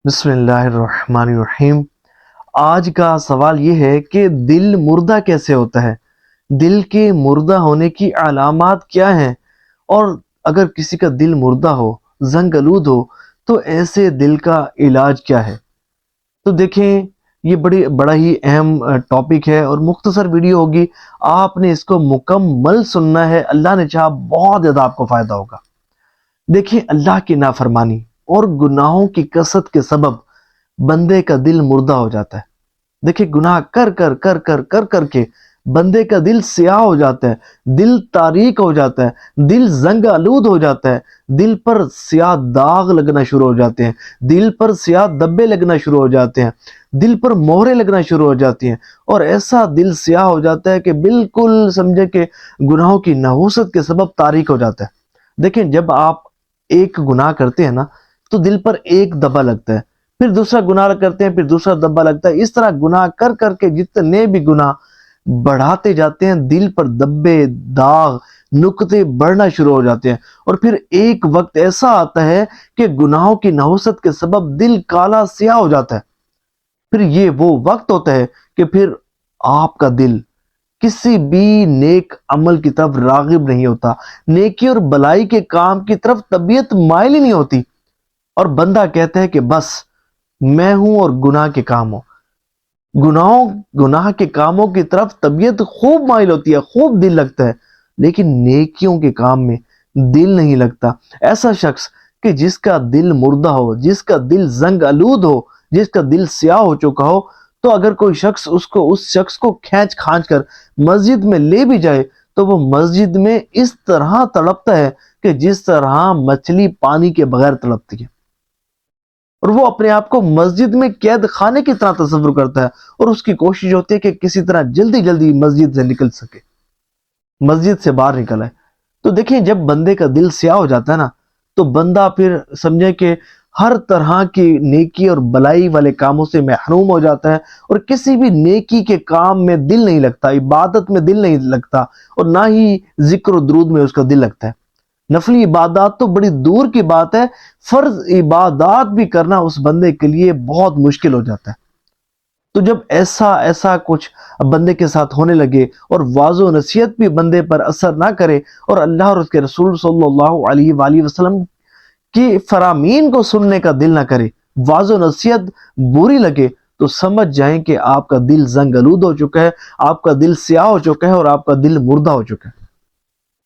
بسم اللہ الرحمن الرحیم۔ آج کا سوال یہ ہے کہ دل مردہ کیسے ہوتا ہے؟ دل کے مردہ ہونے کی علامات کیا ہیں؟ اور اگر کسی کا دل مردہ ہو، زنگ آلود ہو، تو ایسے دل کا علاج کیا ہے؟ تو دیکھیں، یہ بڑا ہی اہم ٹاپک ہے اور مختصر ویڈیو ہوگی۔ آپ نے اس کو مکمل سننا ہے، اللہ نے چاہا بہت زیادہ آپ کو فائدہ ہوگا۔ دیکھیں، اللہ کی نافرمانی اور گناہوں کی کثرت کے سبب بندے کا دل مردہ ہو جاتا ہے۔ دیکھیں، گناہ کر کے بندے کا دل سیاہ ہو جاتا ہے، دل تاریک ہو جاتا ہے، دل زنگ آلود ہو جاتا ہے، دل پر سیاہ داغ لگنا شروع ہو جاتے ہیں، دل پر سیاہ دبے لگنا شروع ہو جاتے ہیں، دل پر مہرے لگنا شروع ہو جاتی ہیں، اور ایسا دل سیاہ ہو جاتا ہے کہ بالکل سمجھے کہ گناہوں کی نحوست کے سبب تاریک ہو جاتا ہے۔ دیکھیں، جب آپ ایک گناہ کرتے ہیں نا، تو دل پر ایک دبا لگتا ہے، پھر دوسرا گناہ کرتے ہیں، پھر دوسرا دبا لگتا ہے۔ اس طرح گناہ کر کے جتنے بھی گناہ بڑھاتے جاتے ہیں، دل پر دبے، داغ، نقطے بڑھنا شروع ہو جاتے ہیں، اور پھر ایک وقت ایسا آتا ہے کہ گناہوں کی نحوست کے سبب دل کالا سیاہ ہو جاتا ہے۔ پھر یہ وہ وقت ہوتا ہے کہ پھر آپ کا دل کسی بھی نیک عمل کی طرف راغب نہیں ہوتا، نیکی اور بلائی کے کام کی طرف طبیعت مائل ہی نہیں ہوتی، اور بندہ کہتا ہے کہ بس میں ہوں اور گناہ کے کام ہوں۔ گناہ کے کاموں کی طرف طبیعت خوب مائل ہوتی ہے، خوب دل لگتا ہے، لیکن نیکیوں کے کام میں دل نہیں لگتا۔ ایسا شخص کہ جس کا دل مردہ ہو، جس کا دل زنگ آلود ہو، جس کا دل سیاہ ہو چکا ہو، تو اگر کوئی شخص اس شخص کو کھینچ کھانچ کر مسجد میں لے بھی جائے، تو وہ مسجد میں اس طرح تڑپتا ہے کہ جس طرح مچھلی پانی کے بغیر تڑپتی ہے، اور وہ اپنے آپ کو مسجد میں قید خانے کی طرح تصور کرتا ہے، اور اس کی کوشش ہوتی ہے کہ کسی طرح جلدی جلدی مسجد سے نکل سکے، مسجد سے باہر نکل آئے۔ تو دیکھیں، جب بندے کا دل سیاہ ہو جاتا ہے نا، تو بندہ پھر سمجھے کہ ہر طرح کی نیکی اور بلائی والے کاموں سے محروم ہو جاتا ہے، اور کسی بھی نیکی کے کام میں دل نہیں لگتا، عبادت میں دل نہیں لگتا، اور نہ ہی ذکر و درود میں اس کا دل لگتا ہے۔ نفلی عبادات تو بڑی دور کی بات ہے، فرض عبادات بھی کرنا اس بندے کے لیے بہت مشکل ہو جاتا ہے۔ تو جب ایسا کچھ بندے کے ساتھ ہونے لگے، اور واعظ و نصیحت بھی بندے پر اثر نہ کرے، اور اللہ اور اس کے رسول صلی اللہ علیہ وآلہ وسلم کی فرامین کو سننے کا دل نہ کرے، واعظ و نصیحت بری لگے، تو سمجھ جائیں کہ آپ کا دل زنگ آلود ہو چکا ہے، آپ کا دل سیاہ ہو چکا ہے، اور آپ کا دل مردہ ہو چکا ہے۔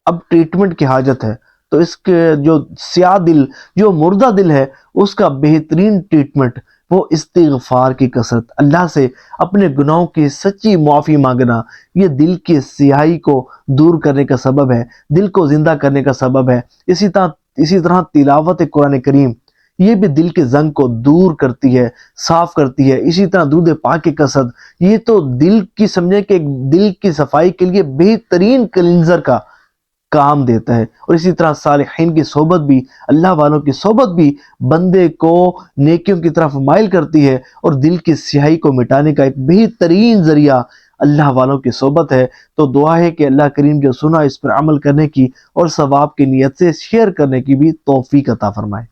اب ٹریٹمنٹ کی حاجت ہے، تو اس کے جو سیاہ دل، جو مردہ دل ہے، اس کا بہترین ٹریٹمنٹ وہ استغفار کی کثرت، اللہ سے اپنے گناہوں کی سچی معافی مانگنا۔ یہ دل کی سیاہی کو دور کرنے کا سبب ہے، دل کو زندہ کرنے کا سبب ہے۔ اسی طرح تلاوت قرآن کریم، یہ بھی دل کے زنگ کو دور کرتی ہے، صاف کرتی ہے۔ اسی طرح درود پاک کی کثرت، یہ تو دل کی سمجھے کہ دل کی صفائی کے لیے بہترین کلینزر کا کام دیتا ہے۔ اور اسی طرح صالحین کی صحبت بھی، اللہ والوں کی صحبت بھی بندے کو نیکیوں کی طرف مائل کرتی ہے، اور دل کی سیاہی کو مٹانے کا ایک بہترین ذریعہ اللہ والوں کی صحبت ہے۔ تو دعا ہے کہ اللہ کریم جو سنا اس پر عمل کرنے کی اور ثواب کی نیت سے شیئر کرنے کی بھی توفیق عطا فرمائے۔